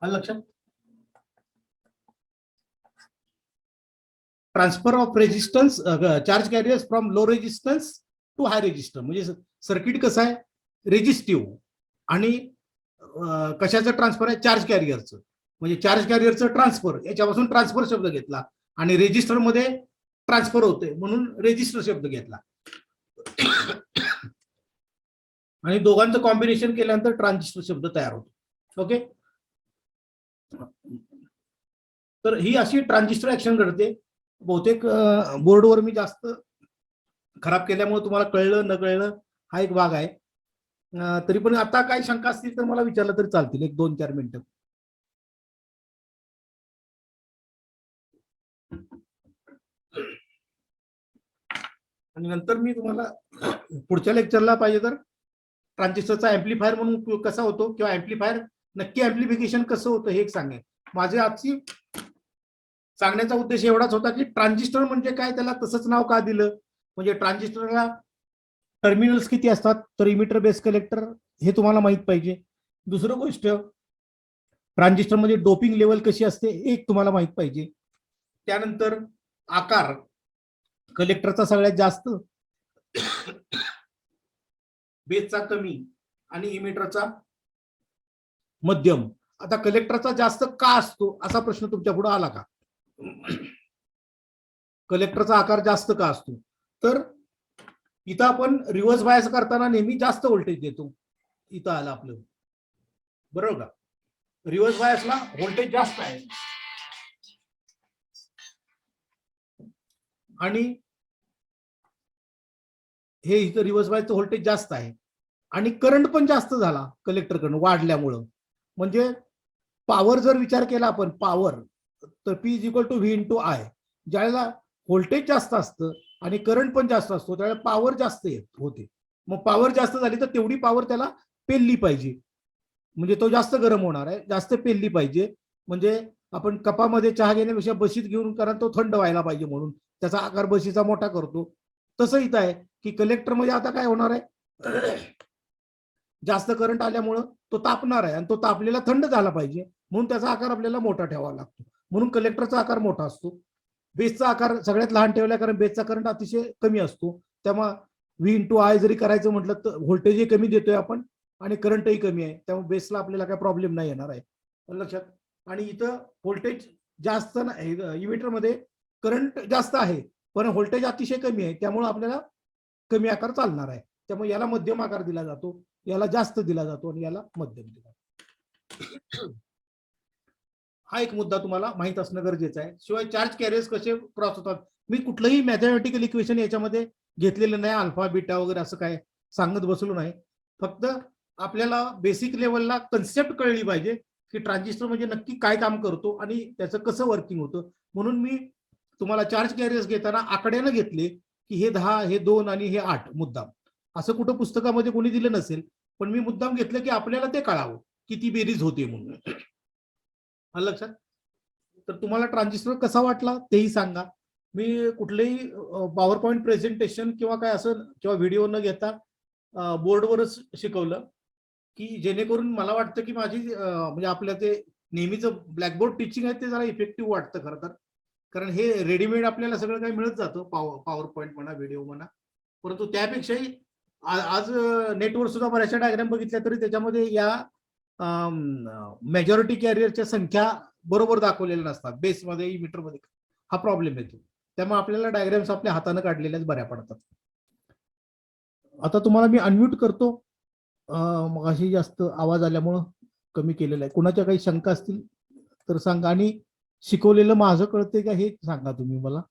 आलं लक्षात. Transfer of resistance charge carriers from low resistance to high resistor, म्हणजे सर्किट कसं आहे, रेजिस्टिव्ह आणि कशाचं ट्रान्सफर आहे, चार्ज कॅरियरचं, म्हणजे चार्ज कॅरियरचं ट्रान्सफर, याच्यापासून ट्रान्सफर शब्द घेतला आणि रेजिस्टर मध्ये ट्रान्सफर होते म्हणून रेजिस्टर शब्द घेतला आणि दोघांचं कॉम्बिनेशन केल्यानंतर ट्रान्झिस्टर शब्द तयार होतो. ओके, तर ही अशी ट्रान्झिस्टर ऍक्शन घडते. बहुतेक बोर्डवर मी जास्त खराब केल्यामुळे तुम्हाला कळलं न कळलं हा एक भाग आहे. तरी पण आता काही शंका असतील तर मला विचारलं तरी चालतील, एक 2-4 मिनिटं. आणि नंतर मी तुम्हाला पुढच्या लेक्चरला पाहिजे तर ट्रान्झिस्टरचा ऍम्प्लिफायर म्हणून उपयोग कसा होतो किंवा ऍम्प्लिफायर नक्की ऍम्प्लिफिकेशन कसं होतं हे एक सांगेन. माझे आजची सांगण्याचा उद्देश एवढाच होता की ट्रान्झिस्टर म्हणजे काय, त्याला तसंच नाव का दिलं, म्हणजे ट्रान्झिस्टरला टर्मिनल्स किती असतात, तर इमिटर बेस कलेक्टर हे तुम्हाला माहित पाहिजे. दुसरं गोष्ट, ट्रान्झिस्टर मध्ये डोपिंग लेवल कशी असते एक तुम्हाला माहित पाहिजे. त्यानंतर आकार कलेक्टरचा सगळ्यात जास्त, बेसचा कमी आणि इमिटरचा मध्यम. आता कलेक्टरचा जास्त का असतो असा प्रश्न तुमच्या पुढे आला का, कलेक्टरचा आकार जास्त का असतो, तर इथं आपण रिव्हर्स बायस करताना नेहमी जास्त व्होल्टेज देतो. इथं आलं आपलं, बरोबर का, रिव्हर्स बायसला व्होल्टेज जास्त आहे आणि हे इथं रिव्हर्स बायसचं व्होल्टेज जास्त आहे आणि करंट पण जास्त झाला कलेक्टरकडून वाढल्यामुळं. म्हणजे पॉवर जर विचार केला आपण, पॉवर तर P is equal to V into I. ज्यावेळेला व्होल्टेज जास्त असतं आणि करंट पण जास्त असतो त्यावेळेला पॉवर जास्त होते. मग पॉवर जास्त झाली तर तेवढी पॉवर त्याला पेलली पाहिजे, म्हणजे तो जास्त गरम होणार आहे, जास्त पेलली पाहिजे. म्हणजे आपण कपामध्ये चहा घेण्यापेक्षा बशीत घेऊन, कारण तो थंड व्हायला पाहिजे म्हणून त्याचा आकार बशीचा मोठा करतो. तसं इथं आहे की कलेक्टर मध्ये आता काय होणार आहे, जास्त करंट आल्यामुळं तो तापणार आहे आणि तो तापलेला थंड झाला पाहिजे म्हणून त्याचा आकार आपल्याला मोठा ठेवावा लागतो, म्हणून कलेक्टरचा आकार मोठा असतो. बेसचा आकार सगळ्यात लहान ठेवला कारण बेसचा करंट अतिशय कमी असतो, त्यामुळे व्ही इंटू आय जरी करायचं म्हटलं तर व्होल्टेजही कमी देतोय आपण आणि करंटही कमी आहे, त्यामुळे बेसला आपल्याला काय प्रॉब्लेम नाही येणार आहे लक्षात. आणि इथं व्होल्टेज जास्त नाही, इमिटर मध्ये करंट जास्त आहे पण व्होल्टेज अतिशय कमी आहे, त्यामुळे आपल्याला कमी आकार चालणार आहे. त्यामुळे याला मध्यम आकार दिला जातो, याला जास्त दिला जातो आणि याला मध्यम दिला जातो. हा एक मुद्दा तुम्हाला माहित असणं गरजेचं आहे. शिवाय चार्ज कॅरियर्स कसे क्रॉस होतात, मी कुठलंही मॅथमॅटिकल इक्वेशन याच्यामध्ये घेतलेलं नाही, अल्फा बीटा वगैरे असं काय सांगत बसलो नाही. फक्त आपल्याला बेसिक लेवलला कन्सेप्ट कळली पाहिजे की ट्रान्झिस्टर म्हणजे नक्की काय काम करतो आणि त्याचं कसं वर्किंग होतं. म्हणून मी तुम्हाला चार्ज कॅरियर्स घेताना आकड्यानं घेतले की हे 10, हे 2 आणि हे 8 मुद्दाम असं कुठं पुस्तकामध्ये कोणी दिलं नसेल, पण मी मुद्दाम घेतलं की आपल्याला ते कळावं की ती बेरीज होते म्हणून. आलं लक्षात? तर तुम्हाला ट्रान्झिस्टर कसा वाटला तेही सांगा. मी कुठलेही पॉवर पॉईंट प्रेझेंटेशन किंवा काय असं किंवा व्हिडिओ न घेता बोर्डवरच शिकवलं, की जेणेकरून मला वाटतं की माझी म्हणजे आपल्या ते नेहमीचं ब्लॅकबोर्ड टीचिंग आहे ते जरा इफेक्टिव्ह वाटतं खरं तर. कारण हे रेडीमेड आपल्याला सगळं काही मिळत जातं, पॉवर पॉईंट म्हणा, व्हिडिओ म्हणा. परंतु त्यापेक्षाही आज नेटवर सुद्धा बऱ्याचशा डायग्राम बघितल्या तरी त्याच्यामध्ये या मेजॉरिटी कॅरियरच्या संख्या बरोबर दाखवलेल्या नसतात. बेसमध्ये इमिटरमध्ये हा प्रॉब्लेम येतो. त्यामुळे आपल्याला डायग्राम्स आपल्या हाताने काढलेल्याच बऱ्या पडतात. आता तुम्हाला मी अनम्यूट करतो. मग अशी जास्त आवाज आल्यामुळं कमी केलेला आहे. कुणाच्या काही शंका असतील तर सांगा, आणि शिकवलेलं माझं कळतंय का हे सांगा तुम्ही मला.